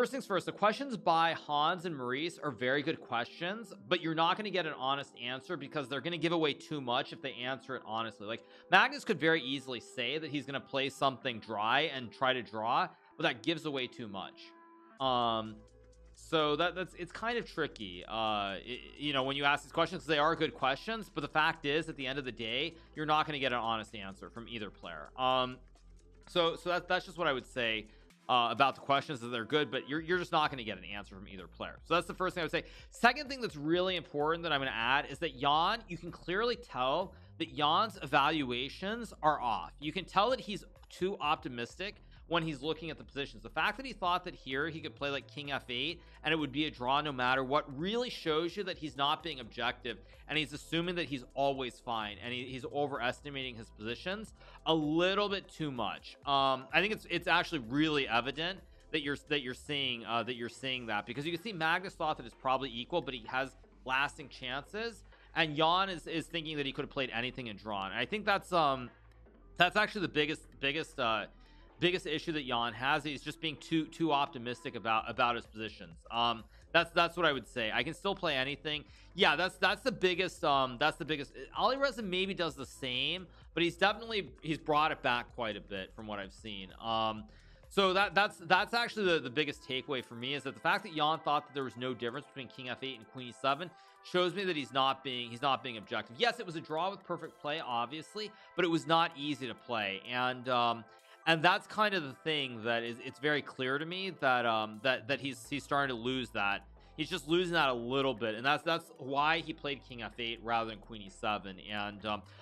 first things first, the questions by Hans and Maurice are very good questions, but you're not going to get an honest answer because they're going to give away too much if they answer it honestly. Like Magnus could very easily say that he's going to play something dry and try to draw, but that gives away too much. So that's it's kind of tricky, you know, when you ask these questions, they are good questions, but the fact is, at the end of the day, you're not going to get an honest answer from either player. So that's just what I would say about the questions, that they're good, but you're just not going to get an answer from either player. So that's the first thing I would say. Second thing that's really important that I'm going to add is that Jan, you can clearly tell that Jan's evaluations are off. You can tell that he's too optimistic when he's looking at the positions. The fact that he thought that here he could play like king f8 and it would be a draw no matter what really shows you that he's not being objective, and he's assuming that he's always fine, and he's overestimating his positions a little bit too much. I think it's actually really evident that you're seeing that, because you can see Magnus thought that it's probably equal, but he has lasting chances, and Jan is thinking that he could have played anything and drawn. And I think that's actually the biggest issue that Jan has. He's just being too optimistic about his positions. That's what I would say. I can still play anything. Yeah, that's the biggest. Ali Reza maybe does the same, but he's brought it back quite a bit from what I've seen. So that's actually the biggest takeaway for me, is that the fact that Jan thought that there was no difference between king f8 and queen e7 shows me that he's not being objective. Yes, it was a draw with perfect play, obviously, but it was not easy to play, and that's kind of the thing that it's very clear to me that that he's starting to lose that. He's just losing that a little bit, and that's why he played king f8 rather than queen e7. And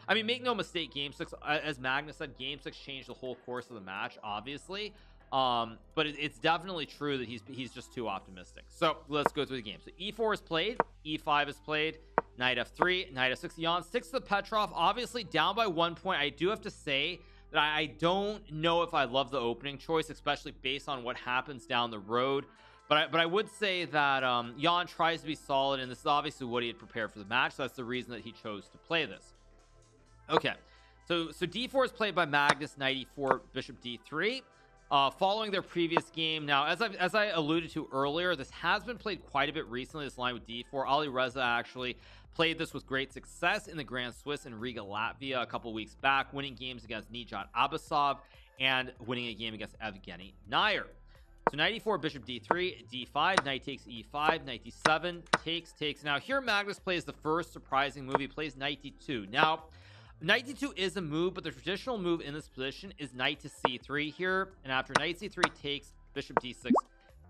I mean, make no mistake, game 6, as Magnus said, game 6 changed the whole course of the match, obviously, but it's definitely true that he's just too optimistic. So let's go through the game. So e4 is played, e5 is played, knight f3, knight f6. Jan sticks to the Petrov, obviously down by 1 point. I do have to say that I don't know if I love the opening choice, especially based on what happens down the road, but I would say that Jan tries to be solid, and this is obviously what he had prepared for the match, so that's the reason that he chose to play this. Okay, so d4 is played by Magnus, knight e4, bishop d3, following their previous game. Now, as I alluded to earlier, this has been played quite a bit recently, this line with d4. Ali Reza actually played this with great success in the Grand Swiss in Riga, Latvia a couple weeks back, winning games against Nijat Abasov and winning a game against Evgeny Nair. So knight e4, bishop d3, d5, knight takes e5, knight d7, takes. Now here Magnus plays the first surprising move. He plays knight d2. Now knight d2 is a move, but the traditional move in this position is knight to c3 here, and after knight c3 takes, bishop d6,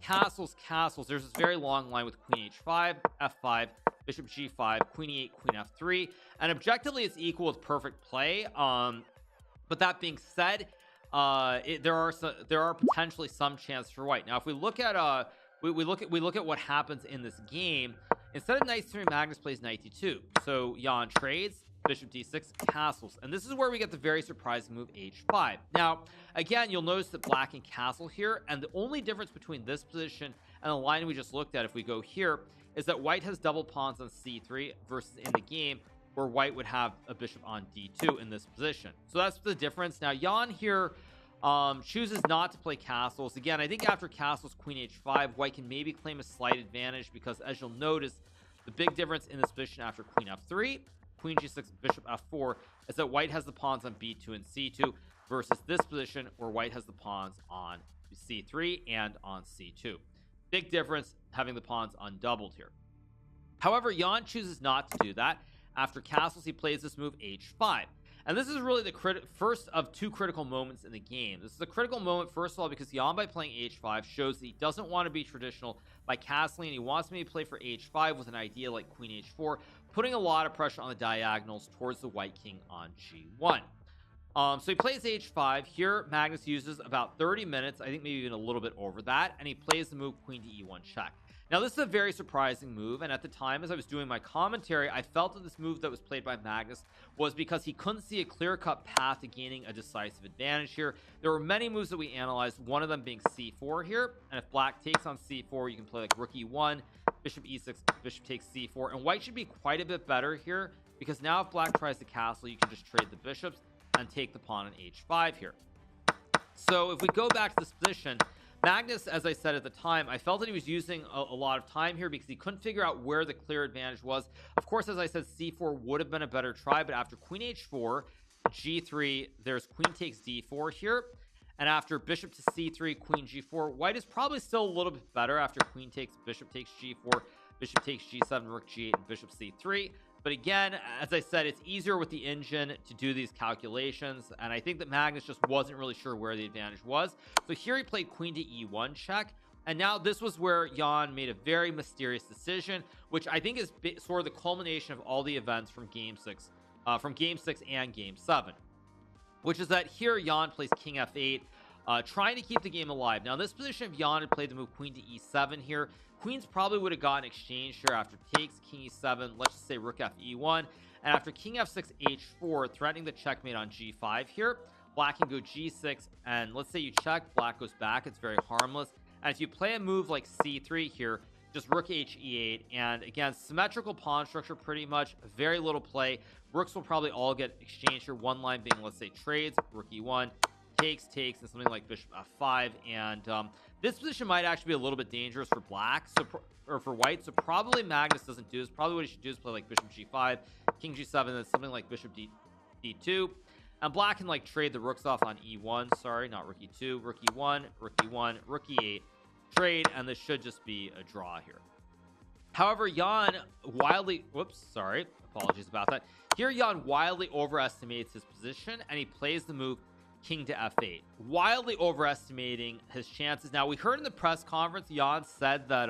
castles. There's this very long line with queen h5, f5, bishop g5, queen e8, queen f3, and objectively it's equal with perfect play. But that being said, there are potentially some chance for white. Now if we look at we look at what happens in this game, instead of knight 3, Magnus plays knight d2. So Jan trades, bishop d6, castles, and this is where we get the very surprising move h5. Now again, you'll notice that black can castle here, and the only difference between this position and the line we just looked at, if we go here, is that white has double pawns on c3 versus in the game where white would have a bishop on d2 in this position. So that's the difference. Now Jan here chooses not to play castles. Again, I think after castles, queen h5, white can maybe claim a slight advantage, because as you'll notice, the big difference in this position after queen f3, queen g6, bishop f4 is that white has the pawns on b2 and c2 versus this position where white has the pawns on c3 and on c2. Big difference having the pawns undoubled here. However, Jan chooses not to do that. After castles, he plays this move h5, and this is really the first of two critical moments in the game. This is a critical moment, first of all, because Jan, by playing h5, shows that he doesn't want to be traditional by castling, and he wants me to play for h5 with an idea like queen h4, putting a lot of pressure on the diagonals towards the white king on g1. So he plays h5 here. Magnus uses about 30 minutes, I think maybe even a little bit over that, and he plays the move queen to e1 check. Now this is a very surprising move, and at the time as I was doing my commentary, I felt that this move that was played by Magnus was because he couldn't see a clear-cut path to gaining a decisive advantage here. There were many moves that we analyzed, one of them being c4 here, and if black takes on c4, you can play like rook e1, bishop e6, bishop takes c4, and white should be quite a bit better here, because now if black tries to castle, you can just trade the bishops and take the pawn on h5 here. So if we go back to this position, Magnus, as I said at the time, I felt that he was using a lot of time here because he couldn't figure out where the clear advantage was. Of course, as I said, c4 would have been a better try, but after queen h4, g3, there's queen takes d4 here, and after bishop to c3, queen g4, white is probably still a little bit better after queen takes, bishop takes g4, bishop takes g7, rook g8, and bishop c3. But again, as I said, it's easier with the engine to do these calculations, and I think that Magnus just wasn't really sure where the advantage was. So here he played queen to e1 check, and now this was where Jan made a very mysterious decision, which I think is sort of the culmination of all the events from game 6 and game 7, which is that here Jan plays king f8, trying to keep the game alive. Now in this position, if Jan had played the move queen to e7 here, queens probably would have gotten exchanged here after takes, king e7, let's just say rook f e1, and after king f6 h4, threatening the checkmate on g5 here, black can go g6, and let's say you check, black goes back, it's very harmless. And if you play a move like c3 here, just rook h e8, and again, symmetrical pawn structure pretty much, very little play. Rooks will probably all get exchanged here, one line being, let's say, trades, rook e1, takes, and something like bishop f5, and this position might actually be a little bit dangerous for black, or for white, so probably Magnus doesn't do this. Probably what he should do is play like bishop g5, king g7, and something like bishop d2, and black can like trade the rooks off on e1, sorry, not rook e2, rook e1, rook e8, trade, and this should just be a draw here. However, Jan wildly, apologies about that. Here Jan wildly overestimates his position, and he plays the move king to f8, wildly overestimating his chances. Now we heard in the press conference Jan said that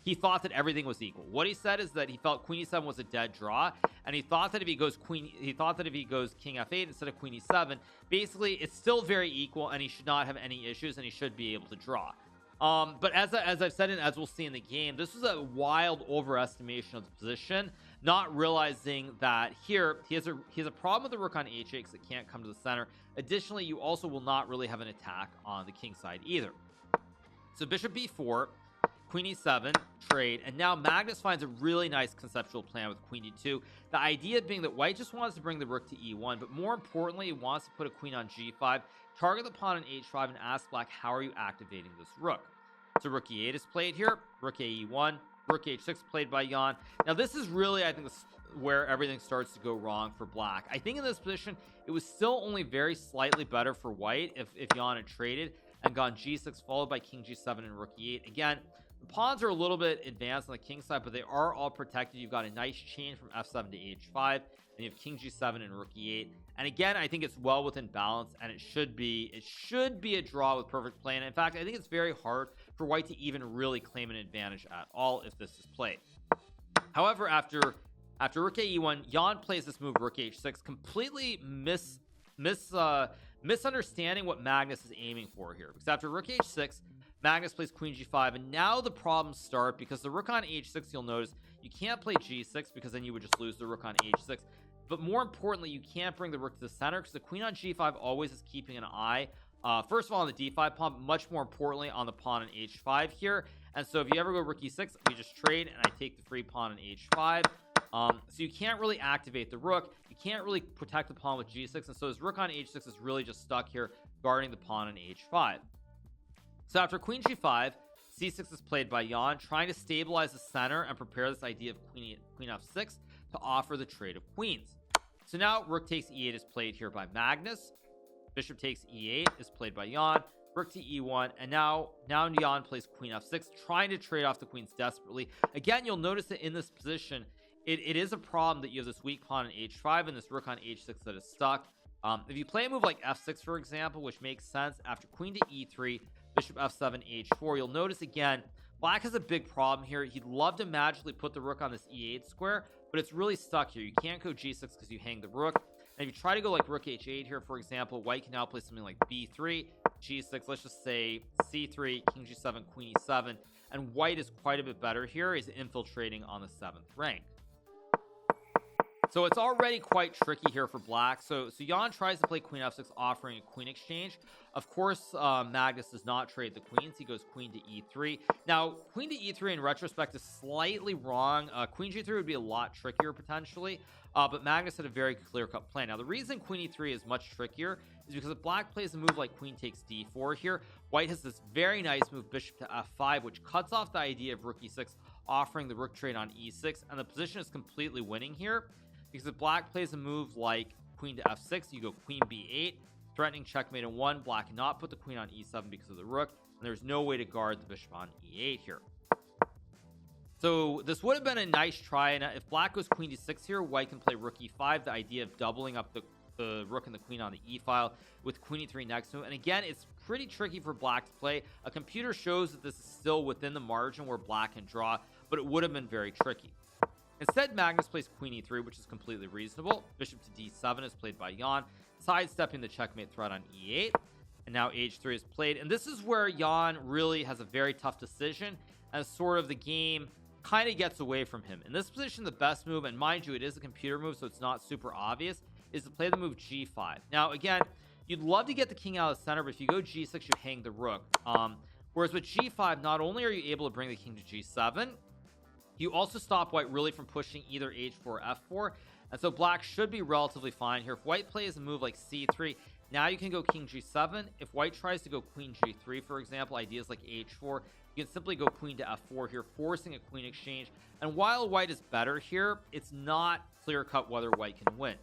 he thought that everything was equal. What he said is that he felt queen e7 was a dead draw, and he thought that if he goes king f8 instead of queen e7, basically it's still very equal and he should not have any issues and he should be able to draw. But as I've said, and as we'll see in the game, this was a wild overestimation of the position, not realizing that here he has a problem with the rook on h8 because it can't come to the center. Additionally, you also will not really have an attack on the king side either. So bishop b4, queen e7, trade, and now Magnus finds a really nice conceptual plan with queen e2. The idea being that white just wants to bring the rook to e1, but more importantly, he wants to put a queen on g5, target the pawn on h5, and ask black, how are you activating this rook? So rook e8 is played here, rook e1, rook h6 played by Jan. Now this is really, I think, where everything starts to go wrong for black. I think in this position, it was still only very slightly better for white if Jan had traded and gone g6 followed by king g7 and rook e8. Again, the pawns are a little bit advanced on the king side, but they are all protected. You've got a nice chain from f7 to h5, and you have king g7 and rook e8. And again, I think it's well within balance, and it should be a draw with perfect play. And in fact, I think it's very hard for white to even really claim an advantage at all if this is played. However, after rook e1, Jan plays this move rook h6, completely misunderstanding what Magnus is aiming for here. Because after rook h6, Magnus plays queen g5, and now the problems start because the rook on h6, you'll notice you can't play g6 because then you would just lose the rook on h6. But more importantly, you can't bring the rook to the center because the queen on g5 always is keeping an eye. First of all, on the d5 pawn, but much more importantly on the pawn on h5 here. And so if you ever go rook e6, we just trade, and I take the free pawn on h5. So you can't really activate the rook. You can't really protect the pawn with g6, and so his rook on h6 is really just stuck here, guarding the pawn on h5. So after queen g5, c6 is played by Jan, trying to stabilize the center and prepare this idea of queen f6 to offer the trade of queens. So now rook takes e8 is played here by Magnus. Bishop takes e8 is played by Jan. Rook to e1, and now Jan plays queen f6, trying to trade off the queens desperately. Again, you'll notice that in this position, it is a problem that you have this weak pawn on h5 and this rook on h6 that is stuck. If you play a move like f6, for example, which makes sense, after queen to e3, bishop f7, h4, you'll notice again, black has a big problem here. He'd love to magically put the rook on this e8 square, but it's really stuck here. You can't go g6 because you hang the rook. And if you try to go like rook h8 here, for example, white can now play something like b3, g6, let's just say c3, king g7, queen e7, and white is quite a bit better here. He's infiltrating on the 7th rank. So it's already quite tricky here for black. So Jan tries to play queen f6, offering a queen exchange. Of course, Magnus does not trade the queens. He goes queen to e3. Now, queen to e3 in retrospect is slightly wrong. Queen g3 would be a lot trickier potentially, but Magnus had a very clear-cut plan. Now, the reason queen e3 is much trickier is because if black plays a move like queen takes d4 here, white has this very nice move bishop to f5, which cuts off the idea of rook e6, offering the rook trade on e6, and the position is completely winning here, because if black plays a move like queen to f6, you go queen b8, threatening checkmate in 1. Black cannot put the queen on e7 because of the rook, and there's no way to guard the bishop on e8 here. So this would have been a nice try, and if black goes queen d6 here, white can play rook e5, the idea of doubling up the rook and the queen on the e file with queen e3 next move. And again, it's pretty tricky for black to play. A computer shows that this is still within the margin where black can draw, but it would have been very tricky. Instead, Magnus plays queen e3, which is completely reasonable. Bishop to d7 is played by Jan, sidestepping the checkmate threat on e8, and now h3 is played. And this is where Jan really has a very tough decision, as sort of the game kind of gets away from him. In this position, the best move, and mind you, it is a computer move, so it's not super obvious, is to play the move g5. Now, again, you'd love to get the king out of the center, but if you go g6, you hang the rook. Whereas with g5, not only are you able to bring the king to g7, you also stop white really from pushing either h4 or f4, and so black should be relatively fine here. If white plays a move like c3, now you can go king g7. If white tries to go queen g3, for example, ideas like h4, you can simply go queen to f4 here, forcing a queen exchange. And while white is better here, it's not clear-cut whether white can win.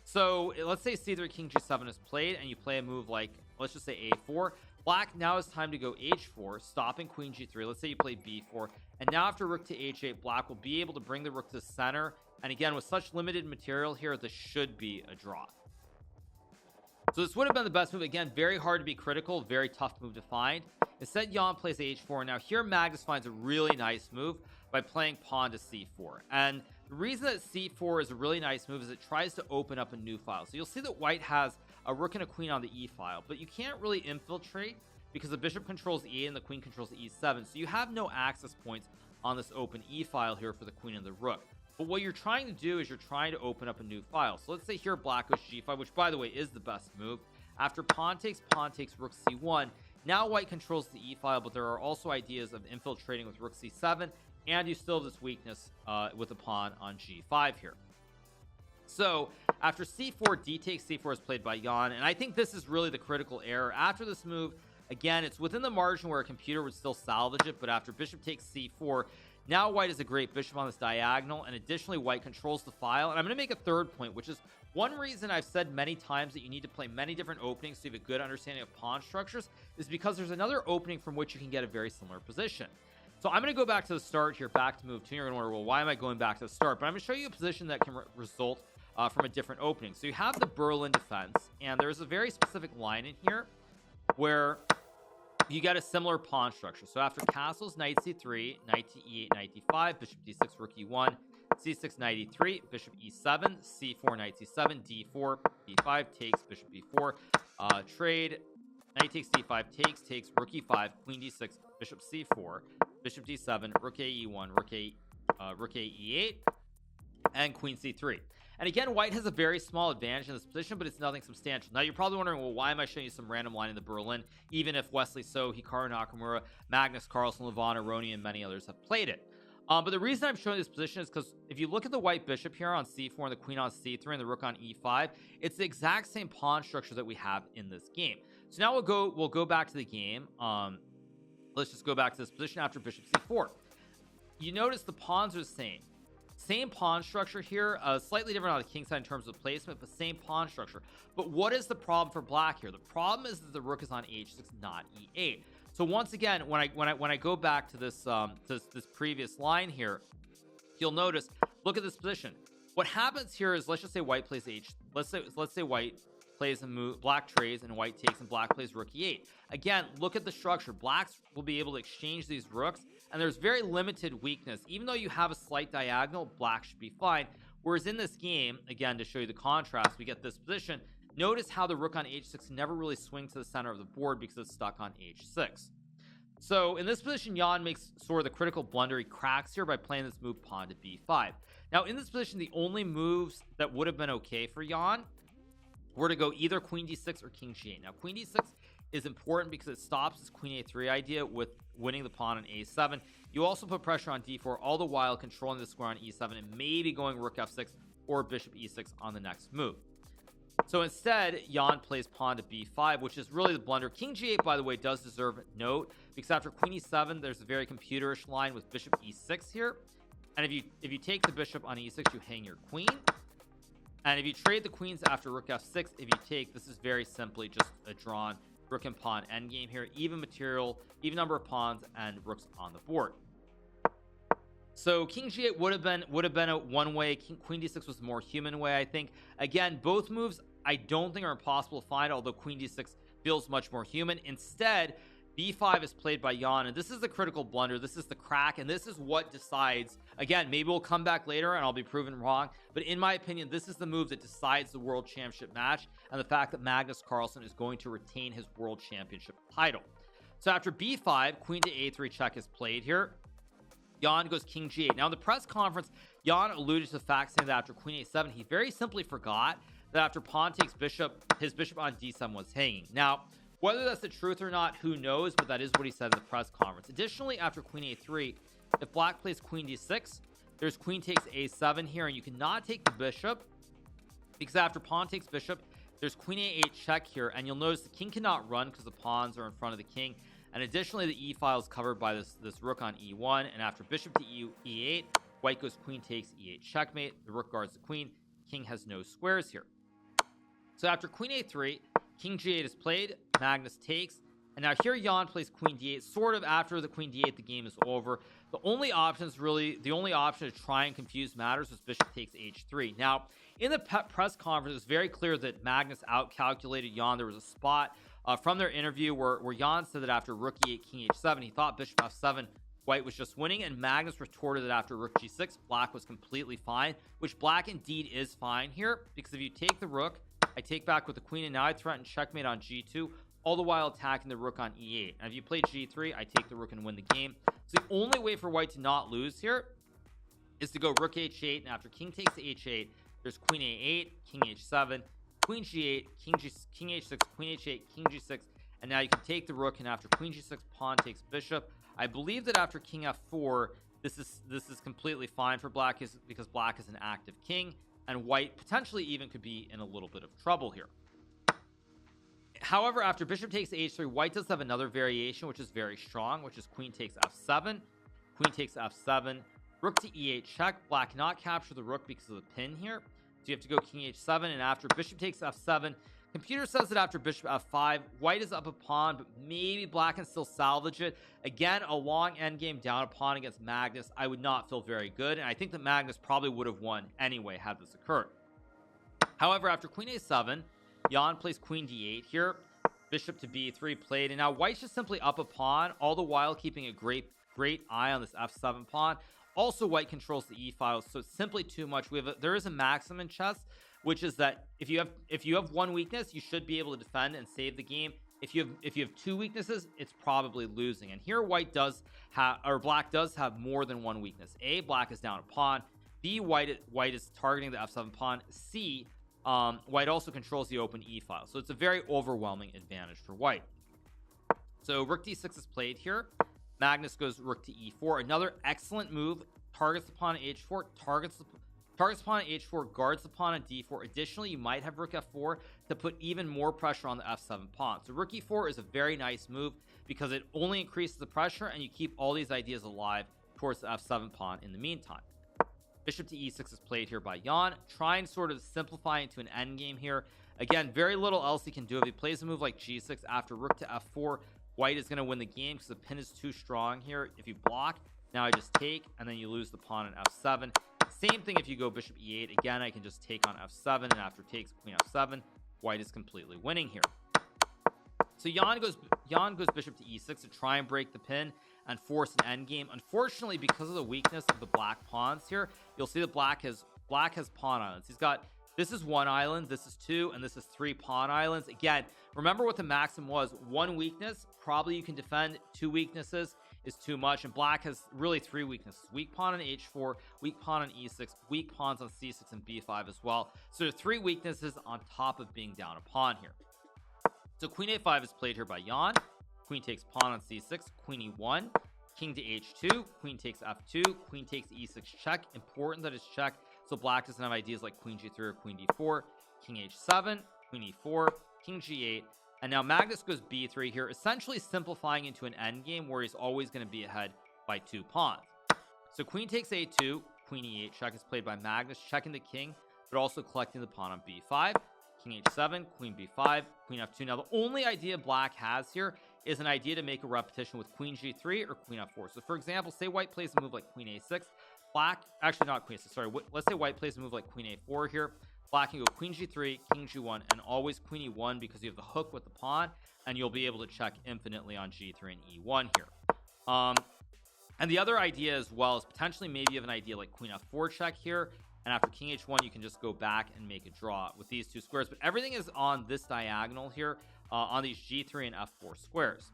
So let's say c3 king g7 is played, and you play a move like, let's just say a4. Black now is time to go h4, stopping queen g3. Let's say you play b4, and now after rook to h8, black will be able to bring the rook to the center. And again, with such limited material here, this should be a draw. So this would have been the best move. Again, very hard to be critical, very tough move to find. Instead, Jan plays h4. Now here, Magnus finds a really nice move by playing pawn to c4. And the reason that c4 is a really nice move is it tries to open up a new file. So you'll see that white has a rook and a queen on the e file, but you can't really infiltrate because the bishop controls e8 and the queen controls e7. So you have no access points on this open e file here for the queen and the rook. But what you're trying to do is you're trying to open up a new file. So let's say here black goes g5, which by the way is the best move. After pawn takes rook c1. Now white controls the e file, but there are also ideas of infiltrating with rook c7, and you still have this weakness with a pawn on g5 here. So after c4, d takes c4 is played by Jan, and I think this is really the critical error. After this move, again, it's within the margin where a computer would still salvage it, but after bishop takes c4, now white is a great bishop on this diagonal, and additionally white controls the file. And I'm going to make a third point, which is one reason I've said many times that you need to play many different openings to have a good understanding of pawn structures, is because there's another opening from which you can get a very similar position. So I'm going to go back to the start here, back to move 2. You're going to wonder, well, why am I going back to the start? But I'm going to show you a position that can result from a different opening. So you have the Berlin defense, and there's a very specific line in here where you get a similar pawn structure. So after castles, knight c3, knight to e8, knight d5, bishop d6, rook e1, c6, knight e3, bishop e7, c4, knight c7, d4, d5, takes, bishop b4, trade, knight takes d5, takes, rook e5, queen d6, bishop c4, bishop d7, rook a e1, rook a e8, and queen c3. And again, white has a very small advantage in this position, but it's nothing substantial. Now, you're probably wondering, well, why am I showing you some random line in the Berlin, even if Wesley So, Hikaru Nakamura, Magnus Carlsen, Levon Aroni, and many others have played it. But the reason I'm showing this position is because if you look at the white bishop here on c4 and the queen on c3 and the rook on e5, it's the exact same pawn structure that we have in this game. So now we'll go back to the game. Let's just go back to this position after bishop c4. You notice the pawns are the same. Same pawn structure here, slightly different on the king side in terms of placement, but same pawn structure. But what is the problem for black here? The problem is that the rook is on h6, not e8. So once again, when I go back to this this previous line here, you'll notice, look at this position. What happens here is, let's just say white plays let's say white plays a move, black trades and white takes, and black plays rook e8. Again, look at the structure. Blacks will be able to exchange these rooks, and there's very limited weakness. Even though you have a slight diagonal, black should be fine. Whereas in this game, again, to show you the contrast, we get this position. Notice how the rook on h6 never really swings to the center of the board because it's stuck on h6. So in this position, Jan makes sort of the critical blunder. He cracks here by playing this move pawn to b5. Now in this position, the only moves that would have been okay for Jan were to go either queen d6 or king g8. Now queen d6 is important because it stops this queen a3 idea with winning the pawn on a7. You also put pressure on d4, all the while controlling the square on e7 and maybe going rook f6 or bishop e6 on the next move. So instead, Jan plays pawn to b5, which is really the blunder. King g8, by the way, does deserve note, because after queen e7, there's a very computerish line with bishop e6 here. And if you take the bishop on e6, you hang your queen. And if you trade the queens after rook f6, if you take, this is very simply just a drawn rook and pawn endgame here. Even material, even number of pawns, and rooks on the board. So king g8 would have been a one way. Queen d6 was the more human way, I think. Again, both moves I don't think are impossible to find, although queen d6 feels much more human. Instead, b5 is played by Jan, and this is the critical blunder. This is the crack, and this is what decides. Again, maybe we'll come back later and I'll be proven wrong, but in my opinion, this is the move that decides the world championship match, and the fact that Magnus Carlsen is going to retain his world championship title. So after b5, queen to a3 check is played here. Jan goes king g8. Now in the press conference, Jan alluded to the fact saying that after queen a7, he very simply forgot that after pawn takes bishop, his bishop on d7 was hanging. Now, whether that's the truth or not, who knows, but that is what he said in the press conference. Additionally, after queen a3, if black plays queen d6, there's queen takes a7 here, and you cannot take the bishop, because after pawn takes bishop, there's queen a8 check here, and you'll notice the king cannot run because the pawns are in front of the king. And additionally, the e file is covered by this rook on e1, and after bishop to e8, white goes queen takes e8 checkmate. The rook guards the queen. King has no squares here. So after queen a3, king g8 is played, Magnus takes, and now here Jan plays queen d8. Sort of after the queen d8, the game is over. The only option to try and confuse matters was bishop takes h3. Now in the press conference, it's very clear that Magnus outcalculated Jan. There was a spot from their interview where Jan said that after rook e8, king h7, he thought bishop f7, white was just winning, and Magnus retorted that after rook g6, black was completely fine, which black indeed is fine here, because if you take the rook, I take back with the queen, and now I threaten checkmate on g2, all the while attacking the rook on e8. And if you play g3, I take the rook and win the game. So the only way for white to not lose here is to go rook h8, and after king takes h8, there's queen a8, king h7, queen g8, king h6, queen h8, king g6, and now you can take the rook, and after queen g6, pawn takes bishop. I believe that after king f4, this is completely fine for black, because black is an active king, and white potentially even could be in a little bit of trouble here. However, after bishop takes h3, white does have another variation, which is very strong, which is queen takes f7, queen takes f7, rook to e8 check. Black cannot capture the rook because of the pin here, so you have to go king h7, and after bishop takes f7, computer says that after bishop f5, white is up a pawn, but maybe black can still salvage it. Again, a long endgame down a pawn against Magnus, I would not feel very good, and I think that Magnus probably would have won anyway had this occurred. However, after queen a7, Jan plays queen d8 here, bishop to b3 played, and now white's just simply up a pawn, all the while keeping a great eye on this f7 pawn. Also, white controls the e file, so it's simply too much. There is a maximum in chess, which is that if you have one weakness, you should be able to defend and save the game. If you have two weaknesses, it's probably losing. And here white does have, or black does have more than one weakness. A, black is down a pawn. B, white is targeting the f7 pawn. C, white also controls the open e file, so it's a very overwhelming advantage for white. So rook d6 is played here. Magnus goes rook to e4, another excellent move. Targets the pawn at h4, targets the pawn at h4, guards the pawn at d4. Additionally, you might have rook f4 to put even more pressure on the f7 pawn. So rook e4 is a very nice move because it only increases the pressure, and you keep all these ideas alive towards the f7 pawn in the meantime. Bishop to e6 is played here by Jan, trying to sort of simplify into an endgame here. Again, very little else he can do. If he plays a move like g6 after rook to f4, white is going to win the game because the pin is too strong here. If you block, now I just take, and then you lose the pawn on f7. Same thing if you go bishop e8. Again, I can just take on f7, and after takes queen f7, white is completely winning here. So Jan goes bishop to e6 to try and break the pin and force an endgame. Unfortunately, because of the weakness of the black pawns here, you'll see that black has pawn islands. He's got, this is one island, this is two, and this is three pawn islands. Again, remember what the maxim was. One weakness, probably you can defend. Two weaknesses is too much, and black has really three weaknesses: weak pawn on h4, weak pawn on e6, weak pawns on c6 and b5 as well. So there are three weaknesses on top of being down a pawn here. So queen a5 is played here by Jan. Queen takes pawn on c6, queen e1, king to h2, queen takes f2, queen takes e6 check. Important that it's check, so black doesn't have ideas like queen g3 or queen d4. King h7, queen e4, king g8, and now Magnus goes b3 here, essentially simplifying into an endgame where he's always going to be ahead by 2 pawns. So queen takes a2, queen e8 check is played by Magnus, checking the king, but also collecting the pawn on b5, king h7, queen b5, queen f2. Now the only idea black has here is an idea to make a repetition with queen g3 or queen f4. So for example, say white plays a move like queen a6, black, actually not queen a6, sorry, let's say white plays a move like queen a4 here, black can go queen g3, king g1, and always queen e1 because you have the hook with the pawn, and you'll be able to check infinitely on g3 and e1 here. And the other idea as well is potentially maybe you have an idea like queen f4 check here, and after king h1 you can just go back and make a draw with these 2 squares, but everything is on this diagonal here, on these g3 and f4 squares.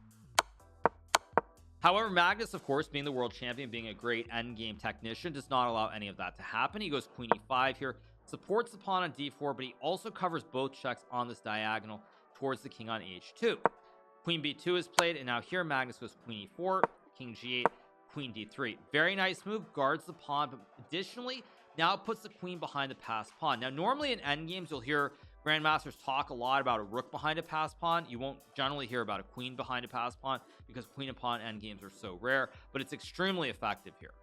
However, Magnus, of course, being the world champion, being a great endgame technician, does not allow any of that to happen. He goes queen e5 here, supports the pawn on d4, but he also covers both checks on this diagonal towards the king on h2. Queen b2 is played, and now here Magnus goes queen e4, king g8, queen d3. Very nice move, guards the pawn, but additionally now it puts the queen behind the passed pawn. Now normally in endgames you'll hear grandmasters talk a lot about a rook behind a passed pawn. You won't generally hear about a queen behind a passed pawn because queen and pawn endgames are so rare, but it's extremely effective here.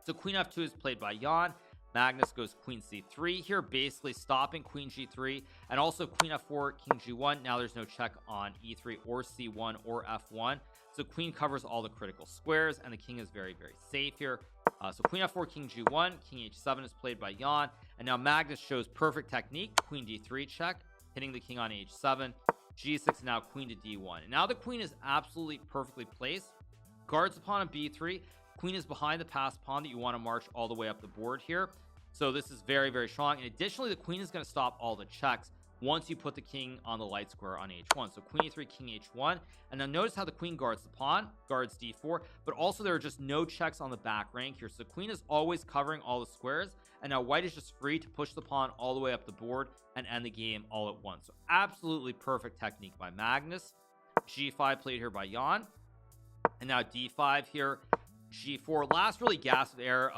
So queen f2 is played by Jan. Magnus goes queen c3 here, basically stopping queen g3, and also queen f4, king g1. Now there's no check on e3 or c1 or f1, so queen covers all the critical squares, and the king is very, very safe here. So queen f4, king g1, king h7 is played by Jan, and now Magnus shows perfect technique. Queen d3 check, hitting the king on h7, g6, now queen to d1. And now the queen is absolutely perfectly placed, guards the pawn on b3. Queen is behind the passed pawn that you want to march all the way up the board here. So this is very, very strong. And additionally, the queen is going to stop all the checks once you put the king on the light square on h1. So queen e3, king h1. And now notice how the queen guards the pawn, guards d4, but also there are just no checks on the back rank here. So queen is always covering all the squares, and now white is just free to push the pawn all the way up the board and end the game all at once. So absolutely perfect technique by Magnus. g5 played here by Jan, and now d5 here, g4. Last really gasp of air.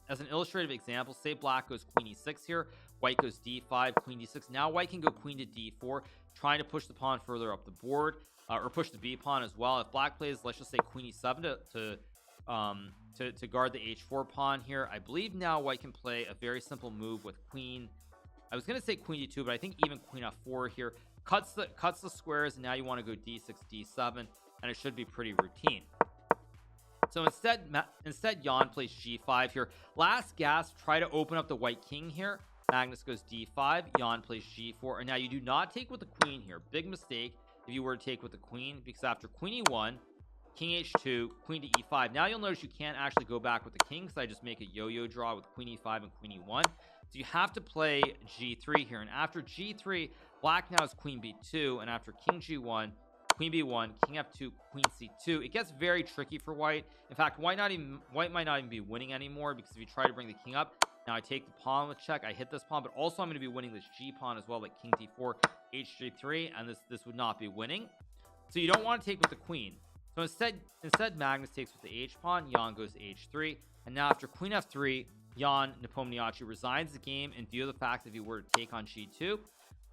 As an illustrative example, say black goes queen e6 here, white goes d5, queen d6. Now white can go queen to d4, trying to push the pawn further up the board, or push the b pawn as well. If black plays, let's just say queen e7 to guard the h4 pawn here, I believe now white can play a very simple move with queen. I was going to say queen d2, but I think even queen f4 here cuts the squares, and now you want to go d6, d7, and it should be pretty routine. So instead Jan plays g5 here. Last gasp, try to open up the white king here. Magnus goes d5, Jan plays g4, and now you do not take with the queen here. Big mistake if you were to take with the queen, because after queen e1, king h2, queen to e5. Now you'll notice you can't actually go back with the king, because I just make a yo-yo draw with queen e5 and queen e1. So you have to play g3 here, and after g3, black now is queen b2, and after king g1, queen b1, king f2, queen c2. It gets very tricky for white. In fact, white might not even be winning anymore, because if you try to bring the king up, now I take the pawn with check, I hit this pawn, but also I'm going to be winning this g pawn as well, like king d4, h3, and this would not be winning. So you don't want to take with the queen. So instead Magnus takes with the h pawn, Jan goes h3, and now after queen f3, Jan Nepomniachtchi resigns the game in view of the fact that if he were to take on g2,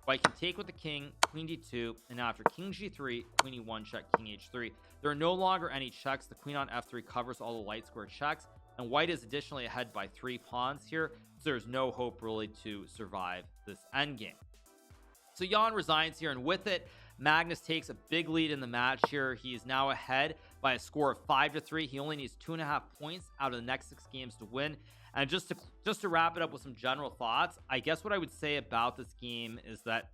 white can take with the king, queen d2, and now after king g3, queen e1 check, king h3. There are no longer any checks. The queen on f3 covers all the light square checks, and white is additionally ahead by 3 pawns here, so there's no hope really to survive this endgame. So Jan resigns here, and with it, Magnus takes a big lead in the match here. He is now ahead by a score of 5-3. He only needs 2.5 points out of the next 6 games to win. And just to wrap it up with some general thoughts, I guess what I would say about this game is that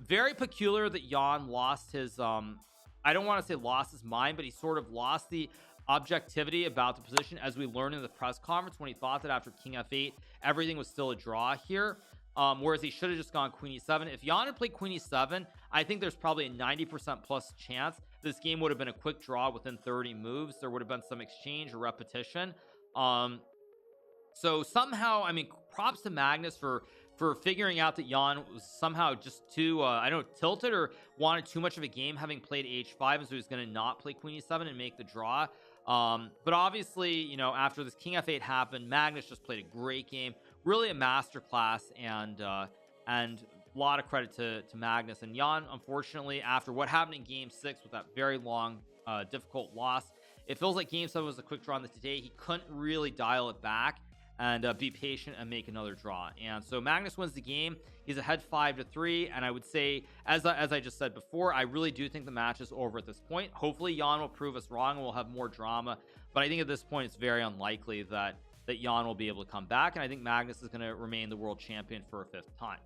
very peculiar that Jan lost his I don't want to say lost his mind, but he sort of lost the objectivity about the position, as we learned in the press conference when he thought that after king f8 everything was still a draw here, whereas he should have just gone queen e7. If Jan had played queen e7, I think there's probably a 90% plus chance this game would have been a quick draw within 30 moves. There would have been some exchange or repetition. So somehow, I mean, props to Magnus for figuring out that Jan was somehow just too I don't know, tilted or wanted too much of a game, having played h5, and so he was going to not play queen e7 and make the draw. But obviously, you know, after this king f8 happened, Magnus just played a great game, really a masterclass, and lot of credit to Magnus and Jan. Unfortunately, after what happened in game 6 with that very long difficult loss, it feels like game 7 was a quick draw on today. He couldn't really dial it back and be patient and make another draw. And so Magnus wins the game. He's ahead 5-3. And I would say, as I just said before, I really do think the match is over at this point. Hopefully Jan will prove us wrong and we'll have more drama. But I think at this point, it's very unlikely that Jan will be able to come back. And I think Magnus is going to remain the world champion for a 5th time.